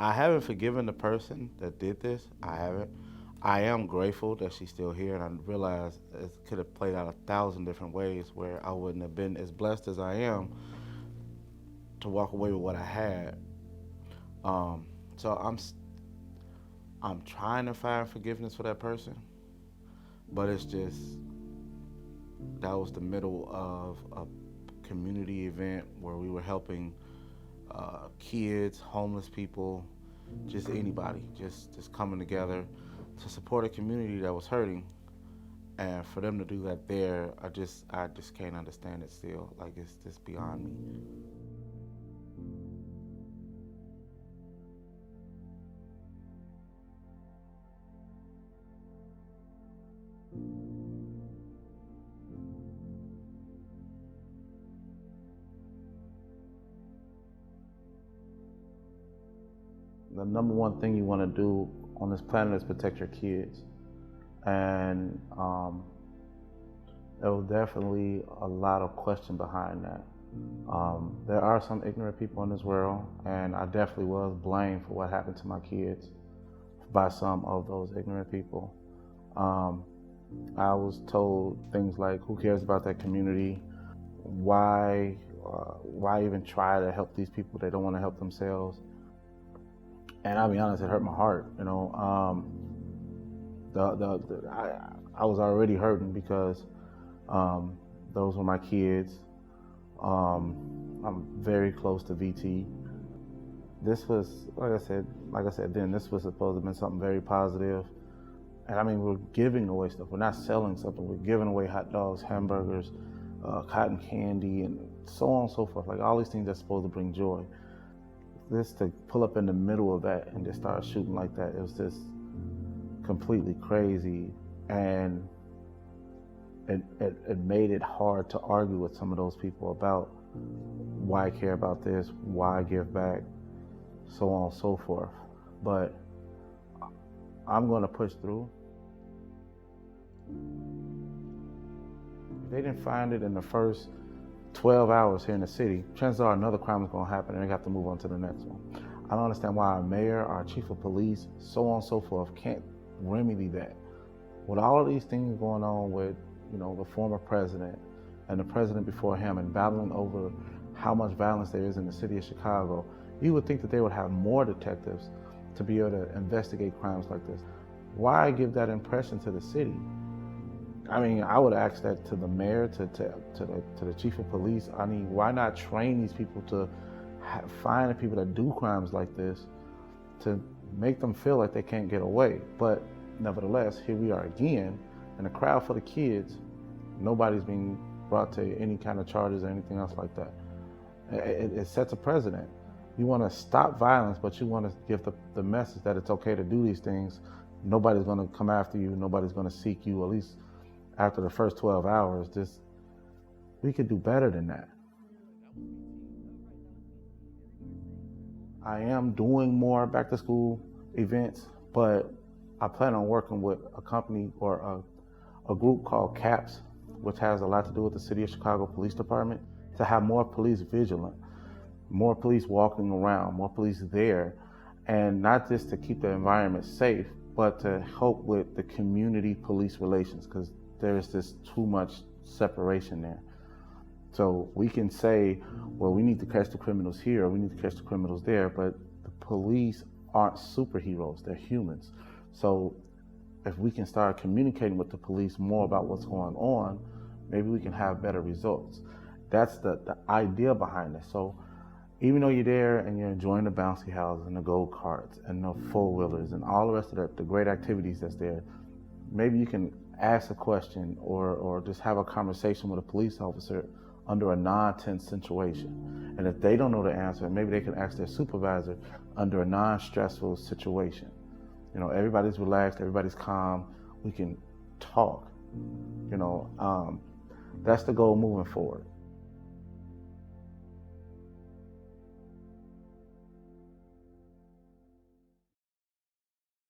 I haven't forgiven the person that did this. I haven't. I am grateful that she's still here, and I realize it could have played out 1,000 different ways where I wouldn't have been as blessed as I am to walk away with what I had. Um, so I'm trying to find forgiveness for that person, but it's just that was the middle of a community event where we were helping kids, homeless people, just anybody, just coming together to support a community that was hurting, and for them to do that there, I just can't understand it still. Like it's just beyond me. The number one thing you want to do on this planet is protect your kids, and there was definitely a lot of question behind that. There are some ignorant people in this world, and I definitely was blamed for what happened to my kids by some of those ignorant people. Um, I was told things like, "Who cares about that community? Why even try to help these people? They don't want to help themselves." And I'll be honest, it hurt my heart. I was already hurting because um, those were my kids. I'm very close to VT. This was, like I said then, this was supposed to have been something very positive. And I mean, we're giving away stuff. We're not selling something. We're giving away hot dogs, hamburgers, cotton candy, and so on and so forth. Like all these things that's supposed to bring joy. This to pull up in the middle of that and just start shooting like that, it was just completely crazy. And it made it hard to argue with some of those people about why care about this, why give back, so on and so forth. But I'm going to push through. If they didn't find it in the first 12 hours here in the city, chances are another crime is going to happen and they have to move on to the next one. I don't understand why our mayor, our chief of police, so on and so forth, can't remedy that. With all of these things going on with, the former president and the president before him and battling over how much violence there is in the city of Chicago, you would think that they would have more detectives to be able to investigate crimes like this. Why give that impression to the city? I mean, I would ask that to the mayor, to the chief of police. I mean, why not train these people to find the people that do crimes like this, to make them feel like they can't get away? But nevertheless, here we are again, in a crowd full of kids. Nobody's being brought to any kind of charges or anything else like that. It sets a precedent. You want to stop violence, but you want to give the message that it's okay to do these things. Nobody's going to come after you. Nobody's going to seek you, at least after the first 12 hours. We could do better than that. I am doing more back to school events, but I plan on working with a company or a group called CAPS, which has a lot to do with the City of Chicago Police Department, to have more police vigilant, more police walking around, more police there, and not just to keep the environment safe, but to help with the community police relations, because there's just too much separation there. So we can say, well, we need to catch the criminals here, or we need to catch the criminals there, but the police aren't superheroes, they're humans. So if we can start communicating with the police more about what's going on, maybe we can have better results. That's the idea behind it. So even though you're there and you're enjoying the bouncy houses and the go-karts and the four-wheelers and all the rest of the great activities that's there, maybe you can ask a question or just have a conversation with a police officer under a non-tense situation. And if they don't know the answer, maybe they can ask their supervisor under a non-stressful situation. Everybody's relaxed, everybody's calm, we can talk. That's the goal moving forward.